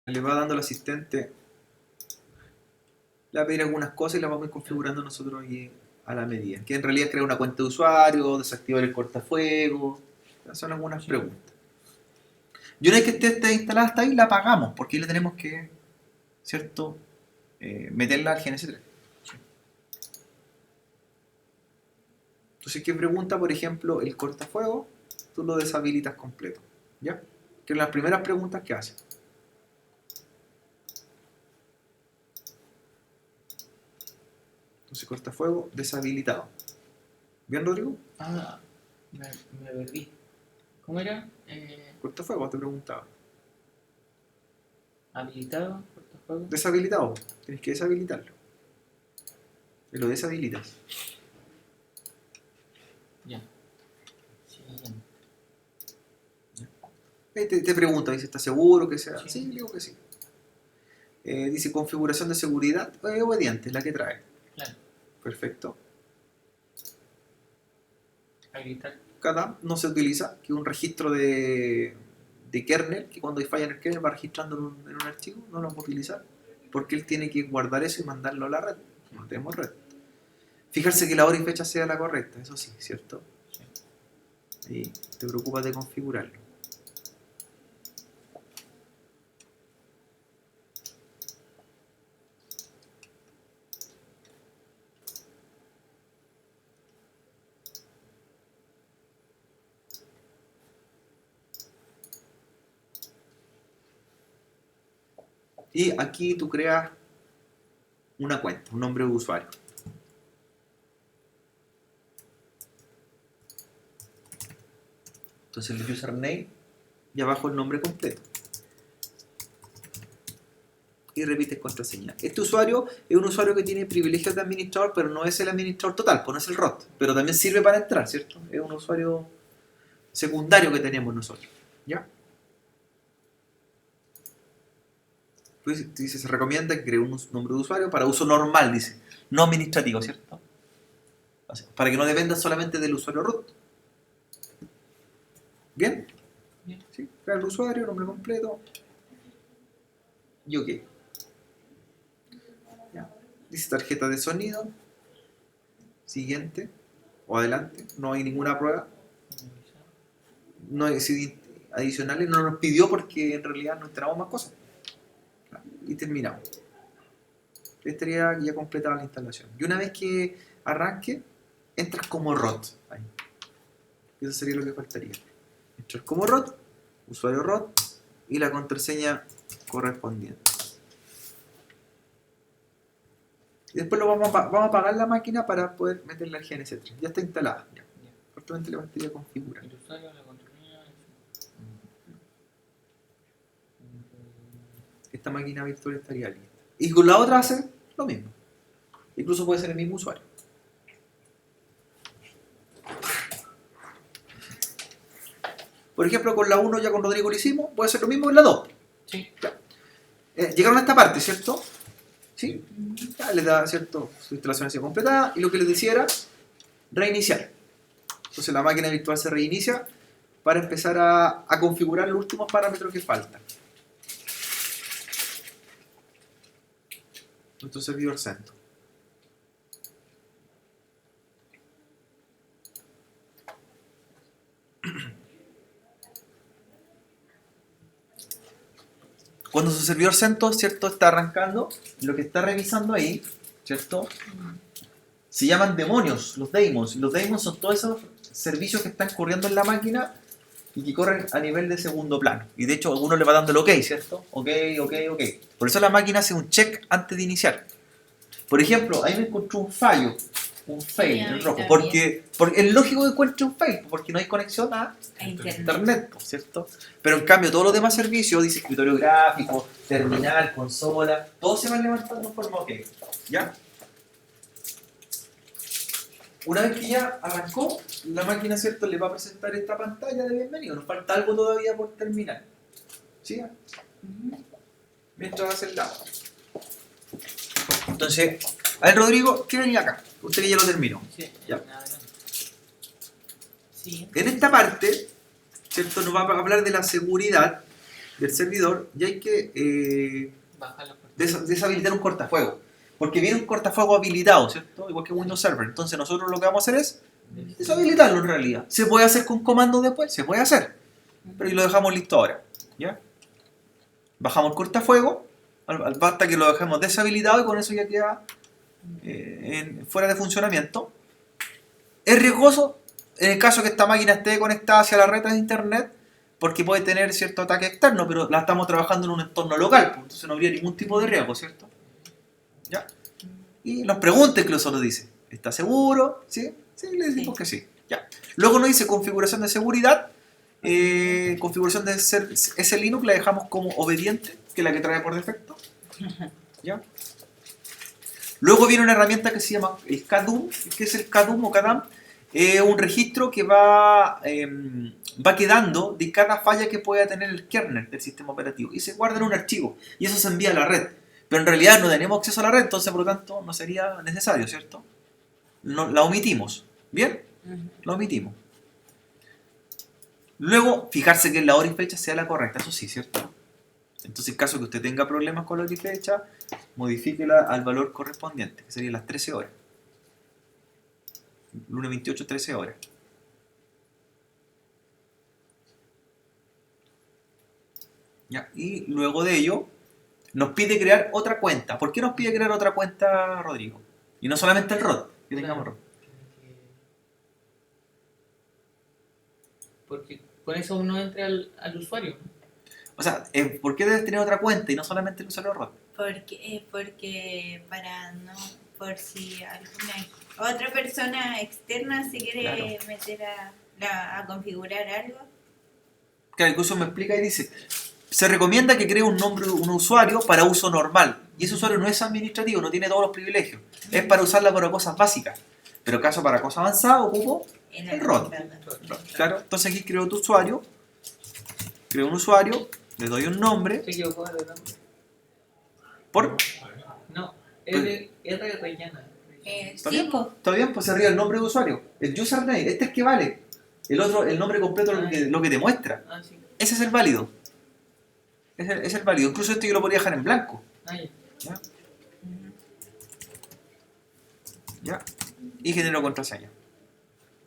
le va dando al asistente, le va a pedir algunas cosas y las vamos a ir configurando nosotros aquí a la medida. Que en realidad crear una cuenta de usuario, desactivar el cortafuegos, son algunas preguntas. Y una vez que esté instalada hasta ahí, la apagamos, porque ahí le tenemos que, ¿cierto? Meterla al GNS3. Entonces, ¿qué pregunta? Por ejemplo, el cortafuego, tú lo deshabilitas completo, ¿ya? Que son las primeras preguntas que hace. Entonces, cortafuego deshabilitado. ¿Bien, Rodrigo? Ah, me perdí. ¿Cómo era? Cortafuego, te preguntaba. Habilitado, cortafuego. Deshabilitado, tienes que deshabilitarlo. Y lo deshabilitas. Ya. Siguiente. Te pregunta, dice, ¿estás seguro que sea? Sí. Sí, le digo que sí. Dice, configuración de seguridad, obediente, la que trae. Claro. Perfecto. Habilitar. Cada no se utiliza, que es un registro de kernel, que cuando hay falla en el kernel va registrando en un archivo, no lo vamos a utilizar, porque él tiene que guardar eso y mandarlo a la red. No tenemos red. Fijarse que la hora y fecha sea la correcta, eso sí, ¿cierto? Sí. Y te preocupas de configurarlo. Y aquí tú creas una cuenta, un nombre de usuario. Entonces el username y abajo el nombre completo. Y repites contraseña. Este usuario es un usuario que tiene privilegios de administrador, pero no es el administrador total, pues no es el ROT. Pero también sirve para entrar, ¿cierto? Es un usuario secundario que tenemos nosotros. ¿Ya? Pues dice, se recomienda que cree un nombre de usuario para uso normal, dice. No administrativo, ¿cierto? O sea, para que no dependa solamente del usuario root. ¿Bien? Bien. ¿Sí? Crea el usuario, nombre completo. Y ok. Ya. Dice tarjeta de sonido. Siguiente. O adelante. No hay ninguna prueba. No hay adicionales. No nos pidió porque en realidad no instalamos más cosas. Y terminamos. Estaría ya completada la instalación. Y una vez que arranque, entras como ROT. Ahí. Eso sería lo que faltaría. Entrar como ROT, usuario ROT y la contraseña correspondiente. Y después vamos a apagar la máquina para poder meterla al GNS3. Ya está instalada. Ya. Cortamente le bastaría configurar. El usuario, la contraseña. Esta máquina virtual estaría lista. Y con la otra hace lo mismo. Incluso puede ser el mismo usuario. Por ejemplo, con la 1 ya con Rodrigo lo hicimos, puede ser lo mismo en la 2. Sí. Ya. Llegaron a esta parte, ¿cierto? ¿Sí? Ya les da, ¿cierto? Su instalación ha sido completada y lo que les decía era reiniciar. Entonces la máquina virtual se reinicia para empezar a configurar los últimos parámetros que faltan. Nuestro servidor CentOS. Cuando su servidor CentOS, ¿cierto?, está arrancando, lo que está revisando ahí, ¿cierto?, se llaman demonios, los daemons. Los daemons son todos esos servicios que están corriendo en la máquina y que corren a nivel de segundo plano. Y de hecho, alguno le va dando el OK, ¿cierto? OK. Por eso la máquina hace un check antes de iniciar. Por ejemplo, ahí me encontró un fallo, un fail en rojo. Porque es lógico que encuentre un fail, porque no hay conexión a internet, ¿cierto? Pero en cambio, todos los demás servicios, dice escritorio gráfico, terminal, consola, todos se van levantando en forma OK. ¿Ya? Una vez que ya arrancó, la máquina, ¿cierto?, le va a presentar esta pantalla de bienvenido. Nos falta algo todavía por terminar. ¿Sí? Mientras hace el lado. Entonces, a ver, Rodrigo, ¿qué venía acá? Usted que ya lo terminó. Sí, ya. Sí. En esta parte, ¿cierto?, nos va a hablar de la seguridad del servidor y hay que Bajarlo. deshabilitar un cortafuego. Porque viene un cortafuego habilitado, ¿cierto? Igual que Windows Server. Entonces nosotros lo que vamos a hacer es deshabilitarlo en realidad. ¿Se puede hacer con comandos después? Se puede hacer. Pero y lo dejamos listo ahora. ¿Ya? Bajamos el cortafuego. Basta que lo dejemos deshabilitado y con eso ya queda fuera de funcionamiento. Es riesgoso en el caso que esta máquina esté conectada hacia la red de internet porque puede tener cierto ataque externo, pero la estamos trabajando en un entorno local, pues, entonces no habría ningún tipo de riesgo, ¿cierto? ¿Ya? Y nos pregunta incluso nos dice, ¿está seguro? ¿Sí? Sí, le decimos que sí. ¿Ya? Luego nos dice configuración de seguridad, configuración de ese Linux la dejamos como obediente, que es la que trae por defecto. ¿Ya? Luego viene una herramienta que se llama el KDUM. ¿Qué es el KDUM o KDAM? Un registro que va quedando de cada falla que pueda tener el kernel del sistema operativo y se guarda en un archivo y eso se envía a la red. Pero en realidad no tenemos acceso a la red, entonces por lo tanto no sería necesario, ¿cierto? La omitimos. ¿Bien? La omitimos. Luego, fijarse que la hora y fecha sea la correcta, eso sí, ¿cierto? Entonces, en caso que usted tenga problemas con la hora y fecha, modifíquela al valor correspondiente, que serían las 13 horas. Lunes 28, 13 horas. ¿Ya? Y luego de ello, nos pide crear otra cuenta. ¿Por qué nos pide crear otra cuenta, Rodrigo? Y no solamente el ROT, que tengamos ROT. Porque con eso uno entra al usuario. O sea, ¿por qué debes tener otra cuenta y no solamente el usuario ROT? Porque para no, por si alguna otra persona externa se quiere meter a configurar algo. Claro, incluso me explica y dice, se recomienda que cree un nombre, un usuario para uso normal. Y ese usuario no es administrativo, no tiene todos los privilegios. Es para usarla para cosas básicas. Pero caso para cosas avanzadas, ocupo el ROT. Claro, entonces aquí creo tu usuario. Creo un usuario, le doy un nombre. Se equivocó de nombre. ¿Por? No, R rellena. ¿Está bien? ¿Está bien? Pues arriba el nombre de usuario. El username, este es que vale. El otro, el nombre completo es lo que te muestra. Ah, sí. Ese es el válido. Es el válido. Incluso este yo lo podría dejar en blanco. Ah, ya. ¿Ya? ¿Ya? Y genero contraseña.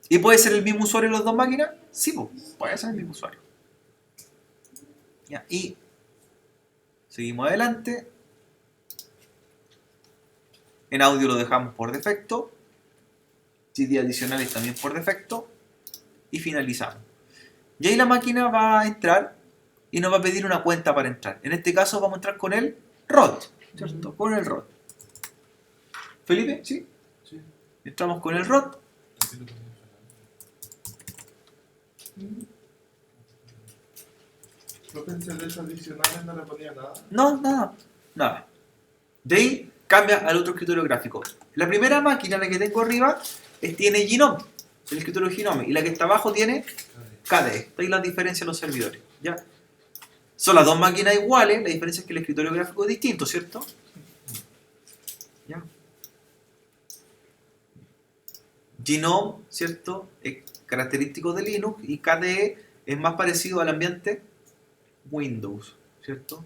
¿Y puede ser el mismo usuario en las dos máquinas? Sí, puede ser el mismo usuario. ¿Ya? Y seguimos adelante. En audio lo dejamos por defecto. CD adicionales también por defecto. Y finalizamos. Y ahí la máquina va a entrar y nos va a pedir una cuenta para entrar. En este caso vamos a entrar con el ROT, ¿cierto? Con el ROT. ¿Felipe? ¿Sí? Sí. Entramos con el ROT. No pensé de esos adicionales, no le ponía nada. No, nada. De ahí cambia al otro escritorio gráfico. La primera máquina, la que tengo arriba, tiene Gnome, el escritorio Gnome. Y la que está abajo tiene KDE. Ahí las diferencias de los servidores. ¿Ya? Son las dos máquinas iguales, la diferencia es que el escritorio gráfico es distinto, ¿cierto? ¿Ya? Gnome, ¿cierto? Es característico de Linux y KDE es más parecido al ambiente Windows, ¿cierto?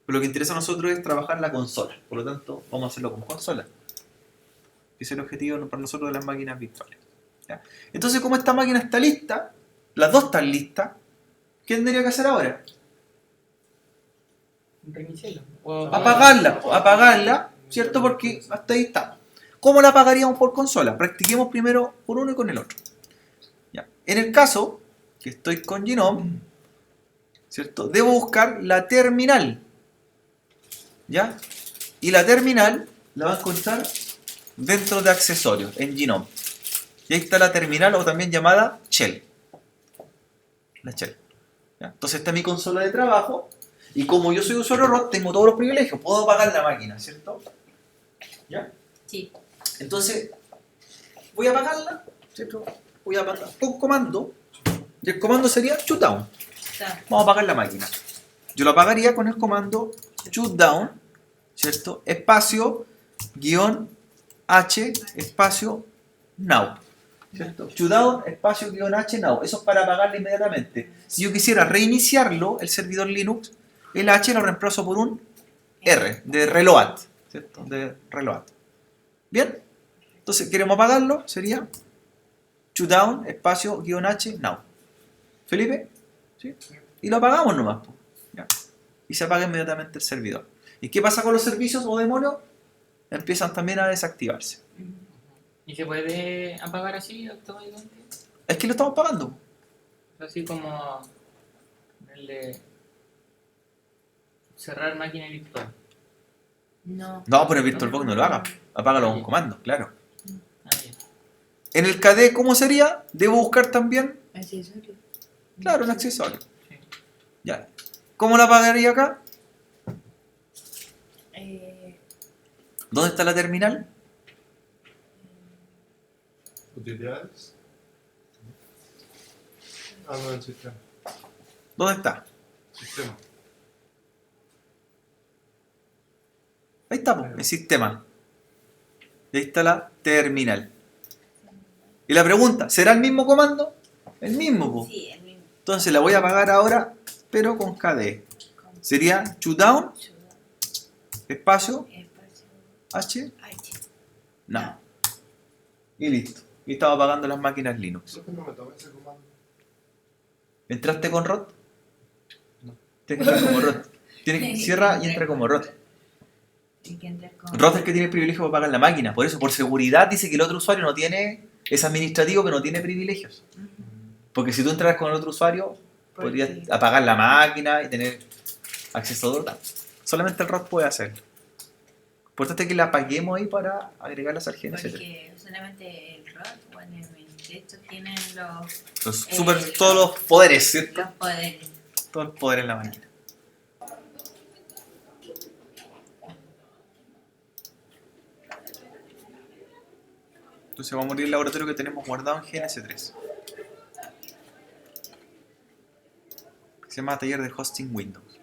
Pero lo que interesa a nosotros es trabajar la consola, por lo tanto vamos a hacerlo con consola. Ese es el objetivo para nosotros de las máquinas virtuales. ¿Ya? Entonces, como esta máquina está lista, las dos están listas, ¿qué tendría que hacer ahora? Reiniciarlo. Apagarla, ¿cierto? Porque hasta ahí estamos. ¿Cómo la apagaríamos por consola? Practiquemos primero con uno y con el otro. ¿Ya? En el caso que estoy con Gnome, ¿cierto? Debo buscar la terminal. ¿Ya? Y la terminal la va a encontrar dentro de accesorios, en Gnome. Y ahí está la terminal o también llamada shell. La shell. ¿Ya? Entonces está mi consola de trabajo. Y como yo soy usuario ROT, tengo todos los privilegios. Puedo apagar la máquina, ¿cierto? ¿Ya? Sí. Entonces, voy a apagarla, ¿cierto? Voy a apagarla con comando. Y el comando sería shutdown. Vamos a apagar la máquina. Yo lo apagaría con el comando shutdown, ¿cierto? Espacio, guión, H, espacio, now. ¿cierto? Shutdown, espacio, guión H, now. Eso es para apagarlo inmediatamente. Si yo quisiera reiniciarlo, el servidor Linux, el H lo reemplazo por un R, de reload, ¿cierto? De reload. ¿Bien? Entonces, queremos apagarlo, sería shutdown, espacio, guión H, now. ¿Felipe? ¿Sí? Y lo apagamos nomás, po. ¿Ya? Y se apaga inmediatamente el servidor. ¿Y qué pasa con los servicios o demonios? Empiezan también a desactivarse. ¿Y se puede apagar así automáticamente? Es que lo estamos pagando. Así como el de cerrar máquina virtual. No. No, pero el VirtualBox no lo haga. Apágalo con comando, claro. Ah, ya. En el KDE, ¿cómo sería? Debo buscar también, Accesorio. claro, un accesorio. Sí. Ya. ¿Cómo lo apagaría acá? ¿Dónde está la terminal? Utilidades. Ah, no, el sistema. ¿Dónde está? Sistema. Ahí está, po, el sistema. Y ahí está la terminal. Y la pregunta, ¿será el mismo comando? El mismo, po. Sí, el mismo. Entonces la voy a apagar ahora, pero con KDE. Sería shutdown, espacio, Espacio H, H. no. Y listo. Y estaba apagando las máquinas Linux. Creo que no me tomé ese comando. ¿Entraste con ROT? No. Tienes que entrar como ROT. Cierra y entra como ROT. Y que entrar con... ROT es el que tiene el privilegio para apagar la máquina. Por eso, por seguridad, dice que el otro usuario no tiene... Es administrativo, pero no tiene privilegios. Ujú. Porque si tú entras con el otro usuario, ¿Por podrías qué? apagar la máquina y tener acceso total. Solamente el ROT puede hacerlo. Importante que la apaguemos ahí para agregar las sarjetas, etc. Porque solamente el ROT o el estos tienen los Todos los poderes, ¿cierto? los poderes. Todo el poder en la máquina. Entonces vamos a abrir el laboratorio que tenemos guardado en GNS3. Se llama taller de hosting Windows.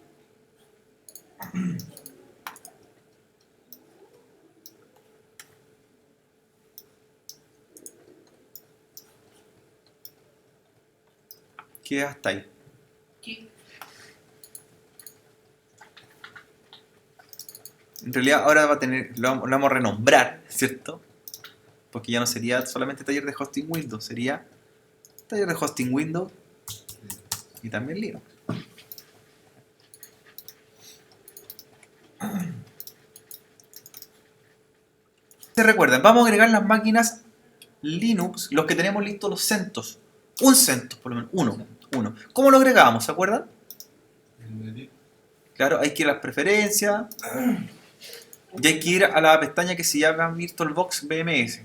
Queda hasta ahí. Sí. En realidad ahora va a tener, lo vamos a renombrar, ¿cierto? Porque ya no sería solamente taller de hosting Windows, sería taller de hosting Windows y también Linux. ¿Se recuerdan? Vamos a agregar las máquinas Linux, los que tenemos listos los CentOS. Un CentOS, por lo menos, uno. ¿Cómo lo agregamos? ¿Se acuerdan? Claro, hay que ir a las preferencias y hay que ir a la pestaña que se llama VirtualBox BMS.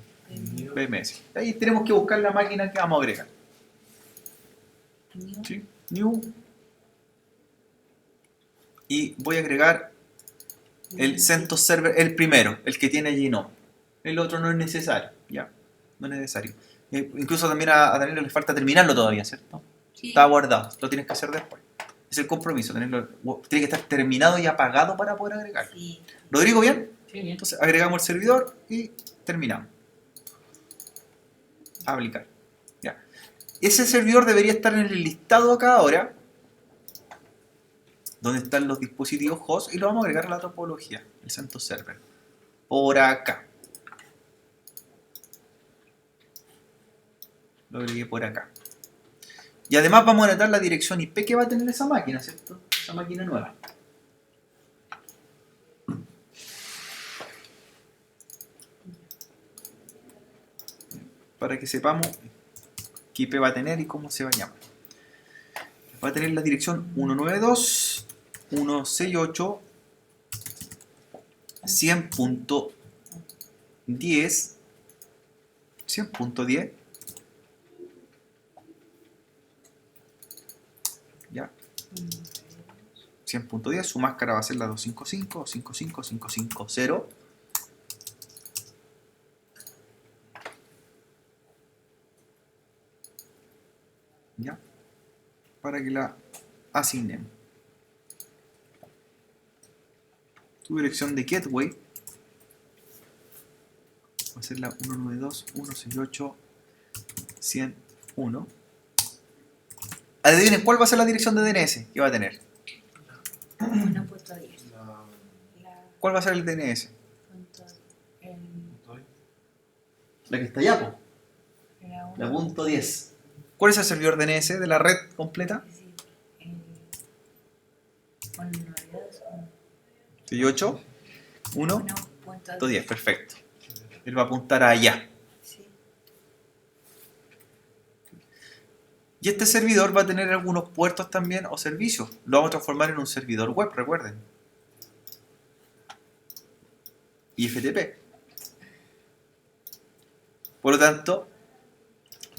BMS. Ahí tenemos que buscar la máquina que vamos a agregar. ¿Sí? New. Y voy a agregar el CentOS Server, el primero, el que tiene Genome. El otro no es necesario, ya. No es necesario. Incluso también a Daniel le falta terminarlo todavía, ¿cierto? Sí. Está guardado, lo tienes que hacer después. Es el compromiso, tiene que estar terminado y apagado para poder agregarlo. Sí. ¿Rodrigo, bien? Sí, bien. Entonces agregamos el servidor y terminamos. Aplicar. Ya. Ese servidor debería estar en el listado acá ahora, donde están los dispositivos host, y lo vamos a agregar a la topología, el CentOS Server. Por acá. Lo agregué por acá. Y además vamos a anotar la dirección IP que va a tener esa máquina, ¿cierto? Esa máquina nueva. Para que sepamos qué IP va a tener y cómo se va a llamar. Va a tener la dirección 192.168 100.10 100.10 ya 100.10, su máscara va a ser la 255 55550 ya, para que la asignemos. Tu dirección de gateway va a ser la 192.168 100.1. Adivinen cuál va a ser la dirección de DNS que va a tener. 1.10. La... La ¿Cuál va a ser el DNS? punto, el, La que está allá, po. la La uno- punto 10. ¿Cuál es el servidor DNS de la red completa? sí, el 192, 68, 1, 1.10. 10, perfecto. Él va a apuntar allá. Sí. Y este servidor va a tener algunos puertos también o servicios. Lo vamos a transformar en un servidor web, recuerden. Y FTP. Por lo tanto,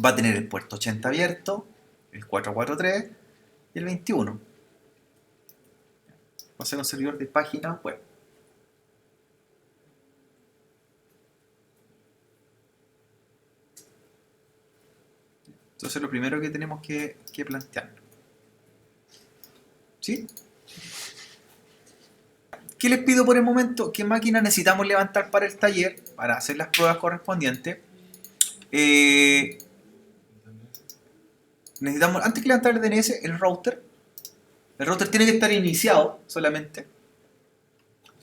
va a tener el puerto 80 abierto, el 443 y el 21. Va a ser un servidor de página web. Entonces lo primero que tenemos que plantear. ¿Sí? ¿Qué les pido por el momento? ¿Qué máquina necesitamos levantar para el taller? Para hacer las pruebas correspondientes. Necesitamos, antes que levantar el DNS, el router. El router tiene que estar iniciado solamente.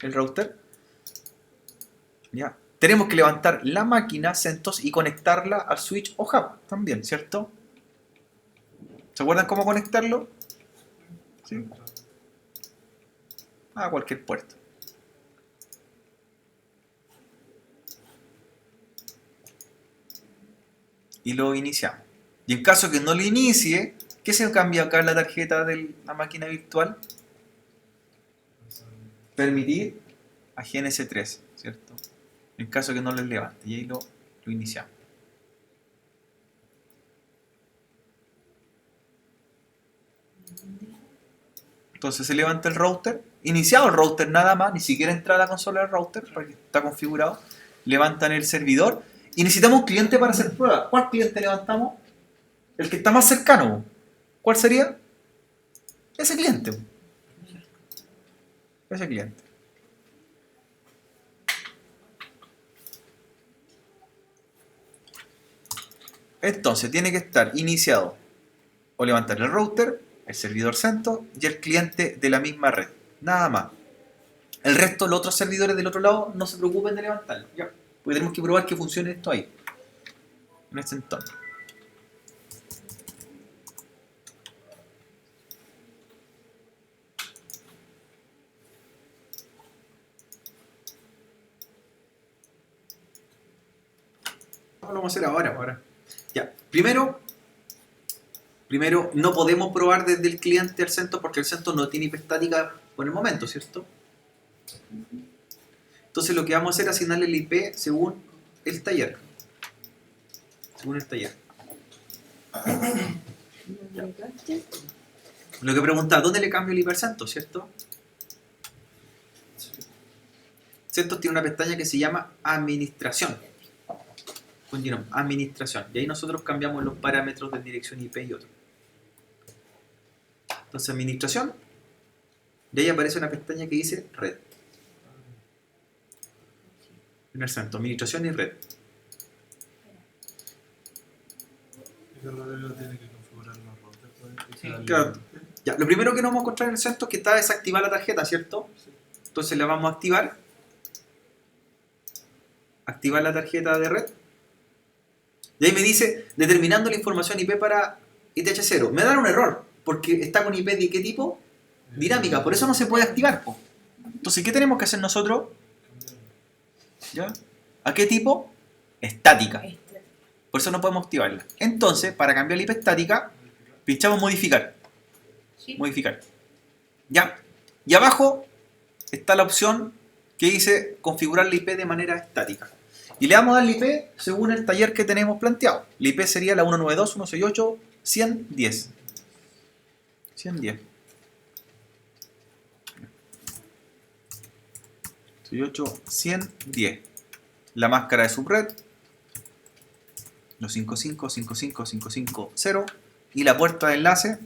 El router. Ya. Tenemos que levantar la máquina CentOS y conectarla al switch o hub también, ¿cierto? ¿Se acuerdan cómo conectarlo? ¿Sí? A cualquier puerto. Y lo iniciamos. Y en caso que no lo inicie, ¿qué se cambia acá en la tarjeta de la máquina virtual? Permitir a GNS3, ¿cierto? En caso que no les levante. Y ahí lo iniciamos. Entonces se levanta el router. Iniciado el router nada más, ni siquiera entra a la consola del router, porque está configurado. Levantan el servidor. Y necesitamos un cliente para hacer pruebas. ¿Cuál cliente levantamos? El que está más cercano. ¿Cuál sería? Ese cliente. Ese cliente. Entonces tiene que estar iniciado o levantar el router, el servidor CentOS y el cliente de la misma red. Nada más. El resto, los otros servidores del otro lado, no se preocupen de levantarlo. Ya. Porque tenemos que probar que funcione esto ahí. En este entorno. Lo vamos a hacer ahora. Ya. Primero no podemos probar desde el cliente al CentOS porque el CentOS no tiene IP estática por el momento, ¿cierto? Entonces lo que vamos a hacer es asignarle el IP según el taller. Según el taller. Lo que preguntaba, ¿dónde le cambio el IP al CentOS, cierto? CentOS tiene una pestaña que se llama Administración. Continuamos, Administración. Y ahí nosotros cambiamos los parámetros de dirección IP y otro. Entonces, Administración. Y ahí aparece una pestaña que dice Red. En el centro, Administración y Red. Y que Rodrigo tiene que configurar los routers para que sea Claro. libre. Ya, lo primero que nos vamos a encontrar en el centro es que está desactivada la tarjeta, ¿cierto? Entonces la vamos a activar. Activar la tarjeta de red. Y ahí me dice, determinando la información IP para ITH0. Me da un error, porque está con IP de qué tipo? Dinámica, por eso no se puede activar, po. Entonces, ¿qué tenemos que hacer nosotros? ¿Ya? ¿A qué tipo? Estática. Por eso no podemos activarla. Entonces, para cambiar la IP estática, pinchamos modificar. Sí. Modificar. Ya. Y abajo está la opción que dice configurar la IP de manera estática. Y le vamos a dar la IP según el taller que tenemos planteado. La IP sería la 192.168.110. 110. 110. La máscara de subred. Los 55.55.55.0. Y la puerta de enlace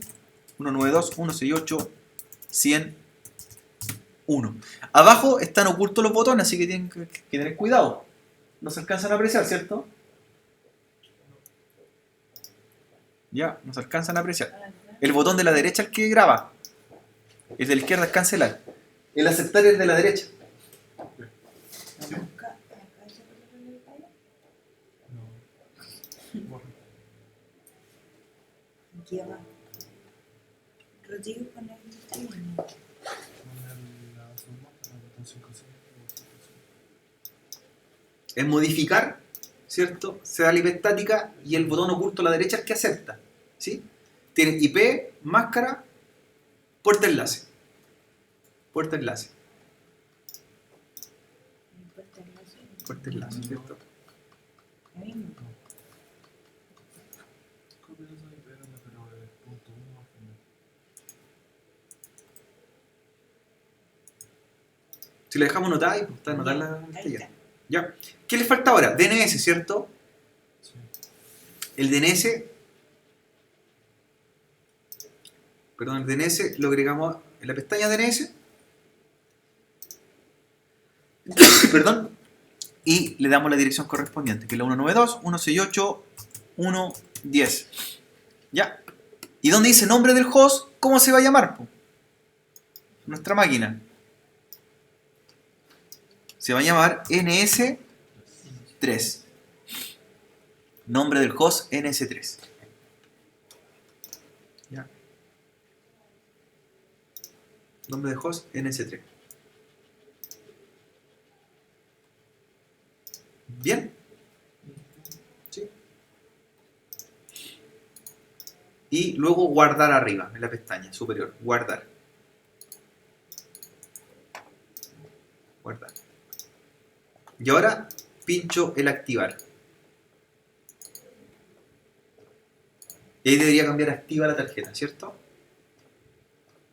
192.168.100.1. Abajo están ocultos los botones, así que tienen que tener cuidado. No se alcanzan a apreciar, ¿cierto? Ya, nos alcanzan a apreciar. El botón de la derecha es el que graba. El de la izquierda es cancelar. El aceptar es el de la derecha. Acá se puede poner el palo. No. Borra. Aquí abajo. Rodrigo con el streaming. Poner la suma para el botón 5. En modificar, ¿cierto? Se da la IP estática y el botón oculto a la derecha es el que acepta. ¿Sí? Tiene IP, máscara, puerta enlace. Puerta enlace. Puerta enlace, ¿cierto? Ahí no. Copia esa IP, pero el punto 1 al final. Si le dejamos notar, ahí, pues, está anotada la Ahí pantalla. está. Ya. ¿Qué le falta ahora? DNS, ¿cierto? Sí. El DNS, perdón, el DNS lo agregamos en la pestaña DNS, perdón, y le damos la dirección correspondiente, que es la 192.168.1.10. ¿Ya? ¿Y dónde dice nombre del host? ¿Cómo se va a llamar? Po? Nuestra máquina. Se va a llamar NS3. Nombre del host NS3. ¿Ya? Nombre del host NS3. ¿Bien? ¿Sí? Y luego guardar arriba, en la pestaña superior. Guardar. Guardar. Y ahora pincho el activar. Y ahí debería cambiar a activa la tarjeta, ¿cierto?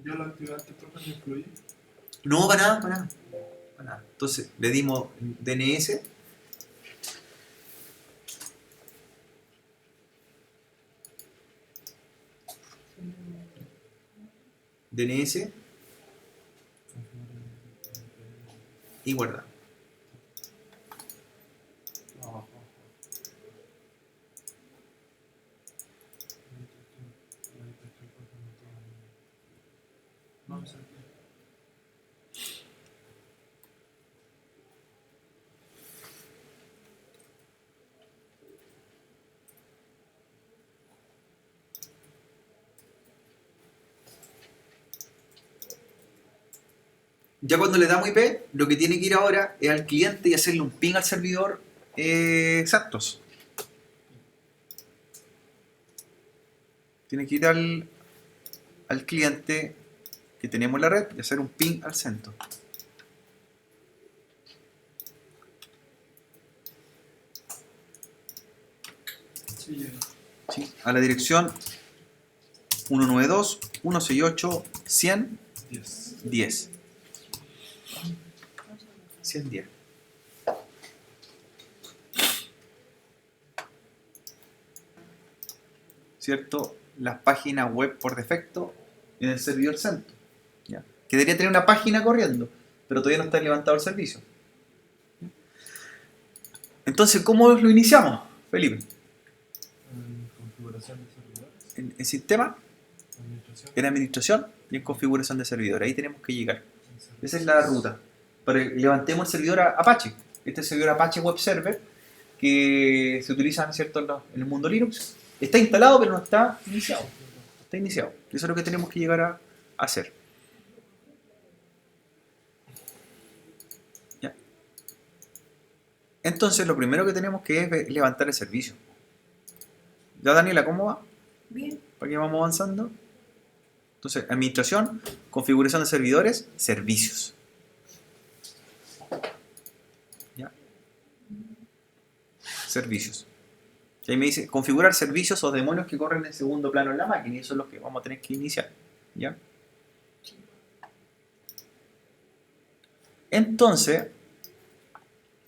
¿Ya lo activaste, profe? ¿No influye? No, para nada, para nada. Para nada. Entonces le dimos DNS. DNS y guardar. Abajo. No, es aquí. Ya cuando le damos IP, lo que tiene que ir ahora es al cliente y hacerle un ping al servidor Santos. Tiene que ir al cliente que tenemos en la red y hacer un ping al CentOS. Sí, llega. ¿Sí? A la dirección 192.168.100.10. 10. 110. ¿Cierto? Las páginas web por defecto en el servidor CentOS. ¿Ya? Que debería tener una página corriendo, pero todavía no está levantado el servicio. Entonces, ¿cómo lo iniciamos, Felipe? En configuración de servidores. En sistema, Administración. en administración y en configuración de servidor. Ahí tenemos que llegar. en servicios. Esa es la ruta. Para que levantemos el servidor Apache. Este es el servidor Apache Web Server que se utiliza, ¿cierto?, en el mundo Linux. Está instalado, pero no está iniciado. Está iniciado. Eso es lo que tenemos que llegar a hacer. ¿Ya? Entonces, lo primero que tenemos que es levantar el servicio. ¿Ya, Daniela, cómo va? Bien. ¿Para qué vamos avanzando? Entonces, administración, configuración de servidores, servicios. ¿Ya? Servicios. Y ahí me dice configurar servicios o demonios que corren en segundo plano en la máquina, y eso es lo que vamos a tener que iniciar. ¿Ya? Entonces,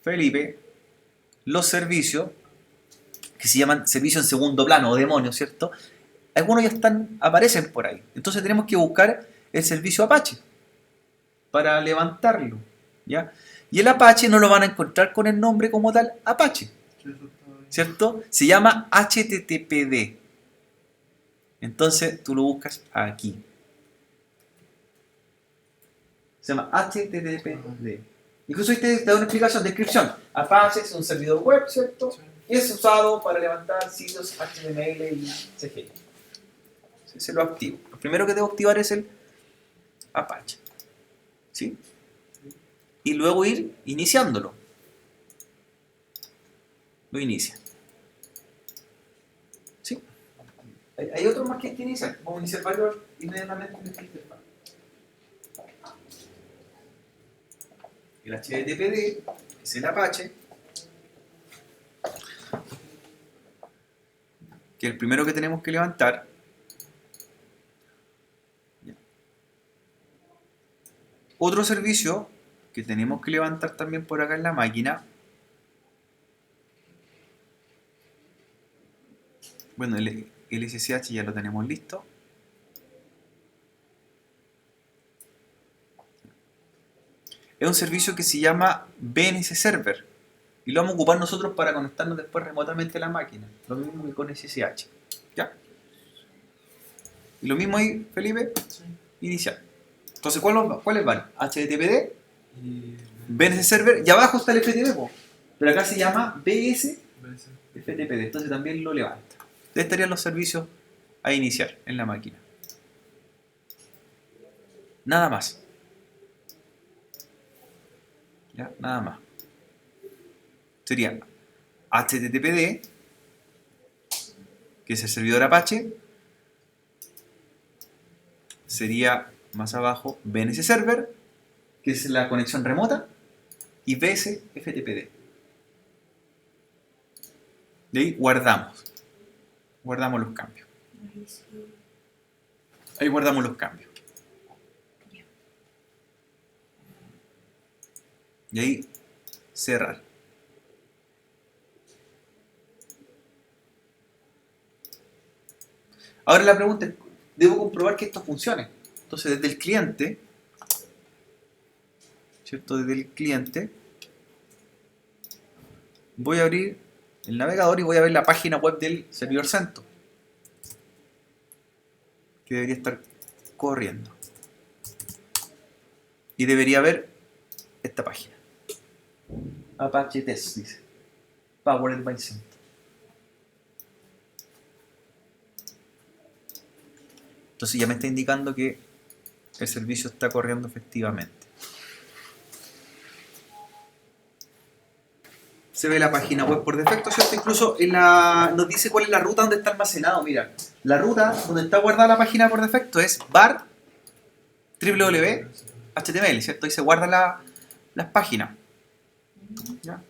Felipe, los servicios que se llaman servicios en segundo plano o demonios, ¿cierto? Algunos ya aparecen por ahí. Entonces tenemos que buscar el servicio Apache para levantarlo, ¿ya? Y el Apache no lo van a encontrar con el nombre como tal Apache, Sí, eso está ahí. ¿cierto? Se llama HTTPD. Entonces tú lo buscas aquí. Se llama HTTPD. Incluso ahí te da una explicación, descripción. Apache es un servidor web, ¿cierto? Sí. Y es usado para levantar sitios HTML y CGI. Se lo activo. Lo primero que debo activar es el Apache. ¿Sí? Y luego ir iniciándolo. Lo inicia. ¿Sí? Hay otro más que hay que iniciar. Vamos a iniciar varios inmediatamente en esta interfaz. El HTTPD es el Apache, que es el primero que tenemos que levantar. Otro servicio que tenemos que levantar también por acá en la máquina. Bueno, el SSH ya lo tenemos listo. Es un servicio que se llama BNS Server y lo vamos a ocupar nosotros para conectarnos después remotamente a la máquina, lo mismo que con SSH. ¿Ya? Y lo mismo ahí, Felipe, iniciar. Entonces, ¿cuáles van? HTTPD, Y BNS Server, y abajo está el FTP, pero acá se llama BS veces. FTPD, entonces también lo levanta. Entonces estarían los servicios a iniciar en la máquina. Nada más. ¿Ya? Nada más. Sería HTTPD, que es el servidor Apache. Sería más abajo BNS Server, que es la conexión remota. Y BS FTPD. De ahí guardamos. Guardamos los cambios. Ahí sí. Ahí guardamos los cambios. Y ahí cerrar. Ahora la pregunta es, debo comprobar que esto funcione. Entonces desde el cliente, ¿cierto? Desde el cliente voy a abrir el navegador y voy a ver la página web del servidor CentOS, que debería estar corriendo. Y debería ver esta página. Apache Test, dice. Powered by CentOS. Entonces ya me está indicando que el servicio está corriendo efectivamente. Se ve la página web por defecto, ¿cierto? Incluso nos dice cuál es la ruta donde está almacenado. Mira, la ruta donde está guardada la página por defecto es var www.html, ¿cierto? Ahí se guardan las páginas. ¿Ya?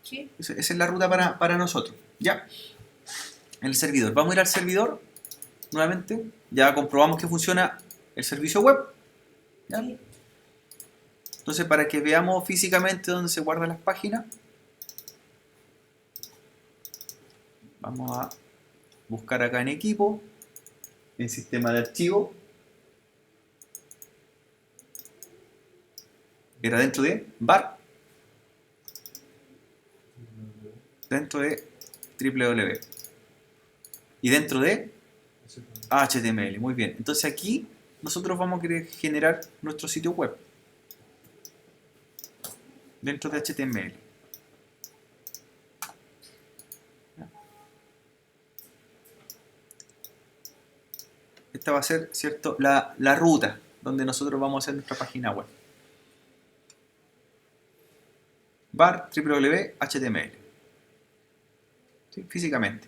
Sí. Esa es la ruta para nosotros. ¿Ya? En el servidor. Vamos a ir al servidor nuevamente. Ya comprobamos que funciona el servicio web. ¿Ya? Sí. Entonces, para que veamos físicamente dónde se guardan las páginas, vamos a buscar acá en equipo, en sistema de archivo. Era dentro de var, dentro de www y dentro de HTML. Muy bien, entonces aquí nosotros vamos a querer generar nuestro sitio web dentro de HTML. Esta va a ser, ¿cierto?, la ruta donde nosotros vamos a hacer nuestra página web. Var www.html. ¿Sí? Físicamente.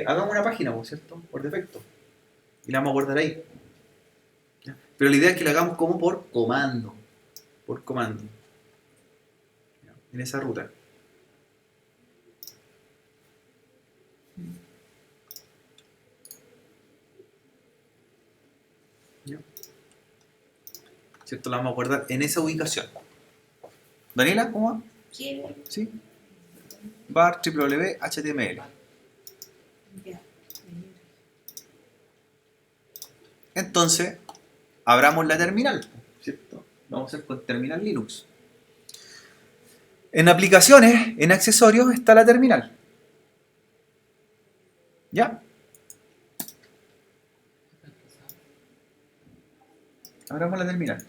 Hagamos una página, ¿cierto? Por defecto. Y la vamos a guardar ahí. ¿Ya? Pero la idea es que la hagamos como por comando. Por comando. ¿Ya? En esa ruta. ¿Ya? ¿Cierto? La vamos a guardar en esa ubicación. Daniela, ¿cómo va? Sí. ¿Sí? Var www.html. Ya. Entonces, abramos la terminal, ¿cierto? Vamos a hacer con terminal Linux. En aplicaciones, en accesorios, está la terminal. ¿Ya? Abramos la terminal.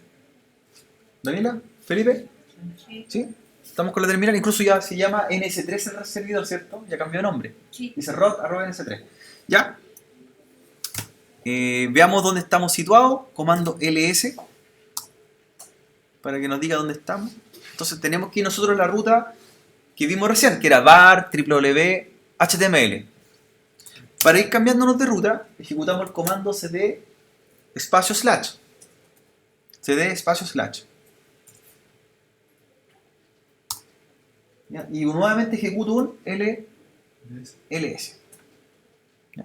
Daniela, Felipe, Sí. ¿sí? Estamos con la terminal, incluso ya se llama NS3 el servidor, ¿cierto? Ya cambió de nombre. Sí. Dice rod@ns3. ¿Ya? Veamos dónde estamos situados. Comando ls para que nos diga dónde estamos. Entonces tenemos que ir nosotros a la ruta que vimos recién, que era var, www, html. Para ir cambiándonos de ruta, ejecutamos el comando cd espacio slash. cd espacio slash. ¿Ya? Y nuevamente ejecuto un ls.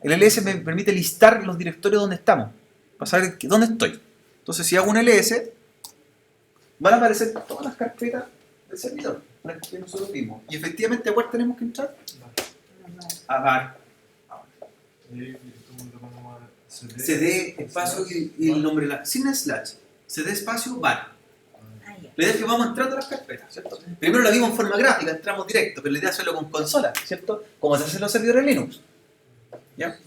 El ls me permite listar los directorios donde estamos, para saber dónde estoy. Entonces, si hago un ls, van a aparecer todas las carpetas del servidor, las que nosotros vimos. Y efectivamente, ¿a cuál tenemos que entrar? A var. cd espacio y el nombre, sin slash. cd espacio var. Ah, ya. La idea es que vamos entrando a las carpetas, ¿cierto? Primero la vimos en forma gráfica, entramos directo, pero la idea es hacerlo con consola, ¿cierto? Como se hace en los servidores Linux. ¿Ya?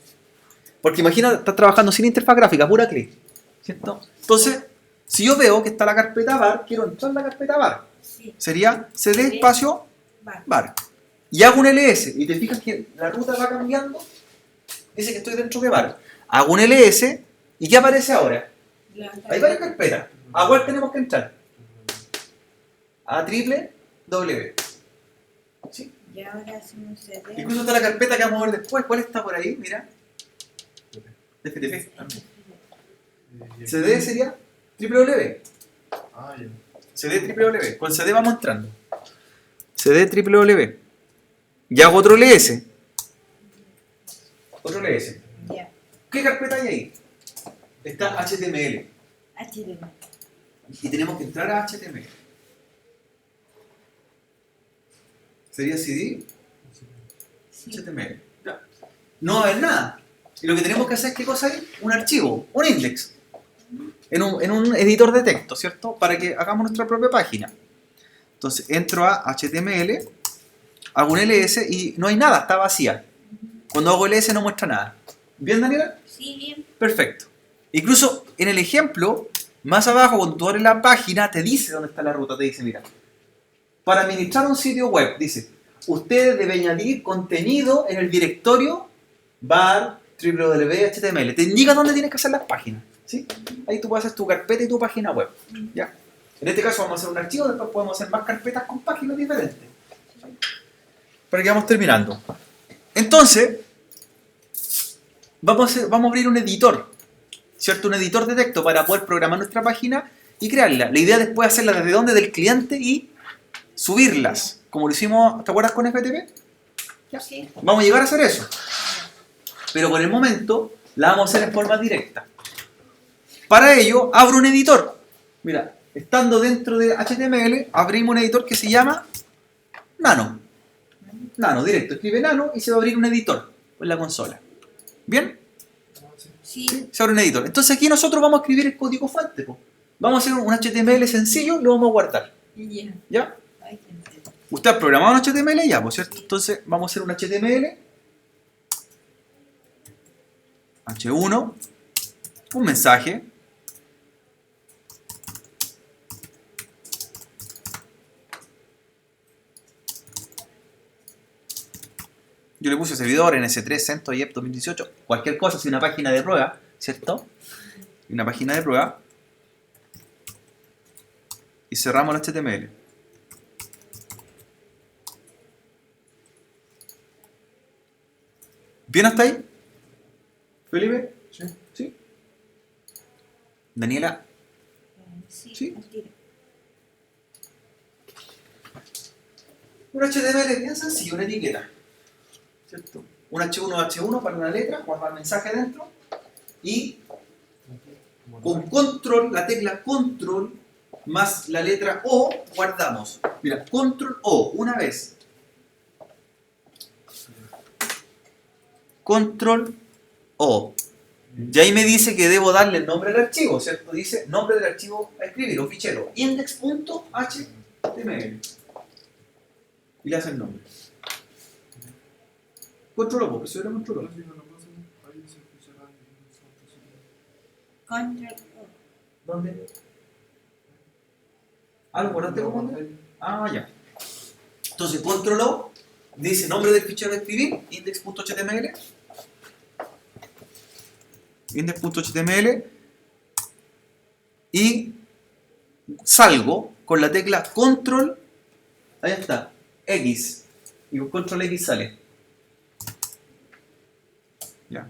Porque imagina, estás trabajando sin interfaz gráfica, pura clic, ¿cierto? Entonces, si yo veo que está la carpeta var, quiero entrar en la carpeta var. Sí. Sería cd espacio Va. var. Y hago un ls, y te fijas que la ruta va cambiando, dice que estoy dentro de var. Hago un ls, ¿y qué aparece ahora? Hay varias carpetas. ¿A cuál tenemos que entrar? A www. ¿Sí? Y ahora hacemos CD. Incluso está la carpeta que vamos a ver después. ¿Cuál está por ahí? Mira. FTP. CD sería www. Ah, ya. CD www. Con CD vamos entrando. CD www. Y hago otro ls. Otro ls. Ya. ¿Qué carpeta hay ahí? Está HTML. HTML. Y tenemos que entrar a HTML. Sería CD, Sí. HTML. Ya. No va a haber nada. Y lo que tenemos que hacer es, ¿qué cosa hay? Un archivo, un index. En un editor de texto, ¿cierto? Para que hagamos nuestra propia página. Entonces entro a HTML, hago un ls y no hay nada, está vacía. Cuando hago ls no muestra nada. ¿Bien, Daniela? Sí, bien. Perfecto. Incluso en el ejemplo, más abajo, cuando tú abres la página, te dice dónde está la ruta. Te dice, mira, para administrar un sitio web, dice, ustedes deben añadir contenido en el directorio var www.html. Te indica dónde tienes que hacer las páginas. ¿Sí? Ahí tú puedes hacer tu carpeta y tu página web. ¿Ya? En este caso vamos a hacer un archivo, después podemos hacer más carpetas con páginas diferentes. Para que vamos terminando. Entonces, vamos a abrir un editor, ¿cierto? Un editor de texto para poder programar nuestra página y crearla. La idea después es hacerla desde donde, del cliente y subirlas, como lo hicimos, ¿te acuerdas con FTP? Ya. Sí. Vamos a llegar a hacer eso. Pero por el momento la vamos a hacer en forma directa. Para ello, abro un editor. Mira, estando dentro de HTML, abrimos un editor que se llama Nano. Nano, directo. Escribe Nano y se va a abrir un editor en la consola. ¿Bien? Sí. Se abre un editor. Entonces aquí nosotros vamos a escribir el código fuente. Po. Vamos a hacer un HTML sencillo y lo vamos a guardar. Ya. ¿Ya? Ay, qué entretenido. Usted ha programado un HTML ya, ¿por cierto? Entonces vamos a hacer un HTML H1, un mensaje, yo le puse servidor NS3, CentOS, IEP 2018, cualquier cosa, si una página de prueba, ¿cierto? Una página de prueba y cerramos el HTML. ¿Bien hasta ahí? ¿Felipe? Sí. ¿Sí? Daniela. Sí. Sí. Al tiro. Un HTML bien sencillo, una etiqueta. ¿Cierto? Un H1 para una letra, guardar el mensaje dentro. Y con control, la tecla control más la letra O, guardamos. Mira, control O, una vez. Control O. Y ahí me dice que debo darle el nombre del archivo, ¿cierto? Dice nombre del archivo a escribir, o fichero, index.html. Y le hace el nombre. Control O, presiona control O. Control O. ¿Dónde? Ah, ¿lo guardaste como dónde? Ah, ya. Entonces, control O, dice nombre del fichero de escribir, index.html. Index.html. Y salgo con la tecla control, ahí está, X. Y con control X sale. Ya.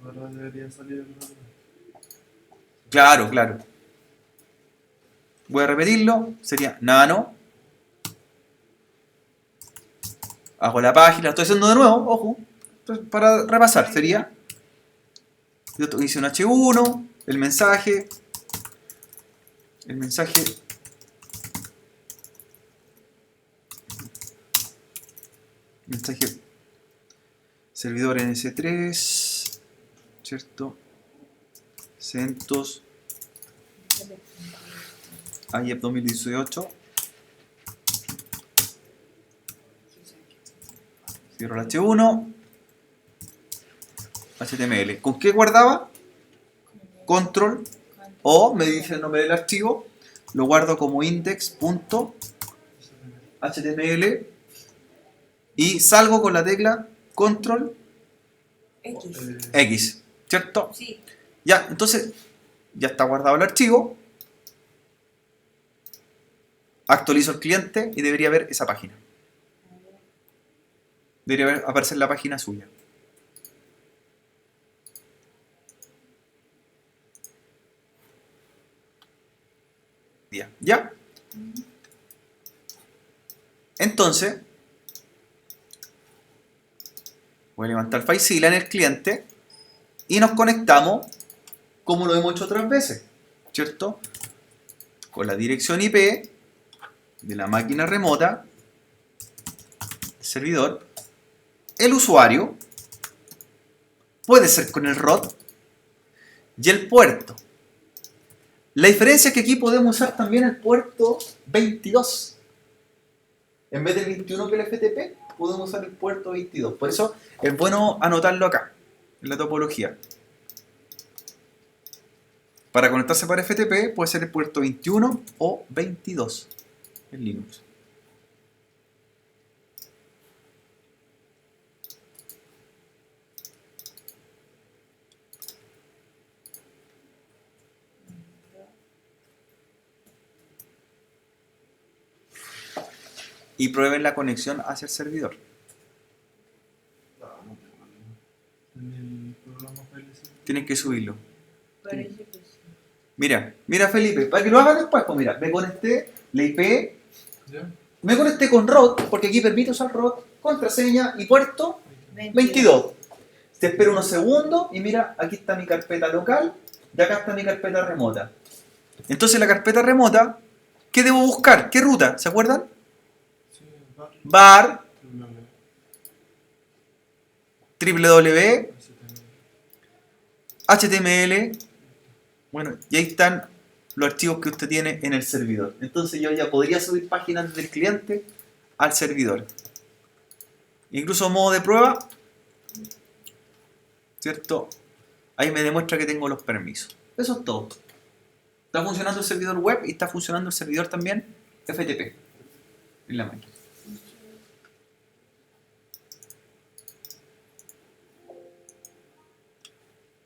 Ahora debería salir el nombre. Claro, claro. Voy a repetirlo. Sería nano. Hago la página. Estoy haciendo de nuevo, ojo. Entonces, para repasar, sería. Yo hice un H1, el mensaje. El mensaje. Mensaje. Servidor NS3. ¿Cierto? CentOS. IEP 2018. Cierro el H1. HTML. ¿Con qué guardaba? Control O, me dice el nombre del archivo. Lo guardo como index.html. Y salgo con la tecla Control X. X. ¿Cierto? Sí. Ya, entonces ya está guardado el archivo. Actualizo el cliente y debería ver esa página. Debería aparecer la página suya. ¿Ya? Entonces, voy a levantar FileZilla en el cliente y nos conectamos como lo hemos hecho otras veces, ¿cierto? Con la dirección IP de la máquina remota, el servidor, el usuario, puede ser con el ROT y el puerto. La diferencia es que aquí podemos usar también el puerto 22. En vez del 21 que el FTP, podemos usar el puerto 22. Por eso es bueno anotarlo acá, en la topología. Para conectarse para FTP puede ser el puerto 21 o 22 en Linux. Y prueben la conexión hacia el servidor. En el programa FileZilla. Tienen que subirlo. Parece que sí. Mira Felipe, para que lo hagas después, pues mira, me conecté, la IP, ¿Ya? me conecté con ROT, porque aquí permite usar ROT, contraseña y puerto 22. Te espero unos segundos y mira, aquí está mi carpeta local y acá está mi carpeta remota. Entonces la carpeta remota, ¿qué debo buscar? ¿Qué ruta? ¿Se acuerdan? Sí, Var, www. HTML. Bueno, y ahí están los archivos que usted tiene en el servidor. Entonces yo ya podría subir páginas del cliente al servidor. Incluso modo de prueba, ¿cierto? Ahí me demuestra que tengo los permisos. Eso es todo. Está funcionando el servidor web y está funcionando el servidor también FTP en la máquina.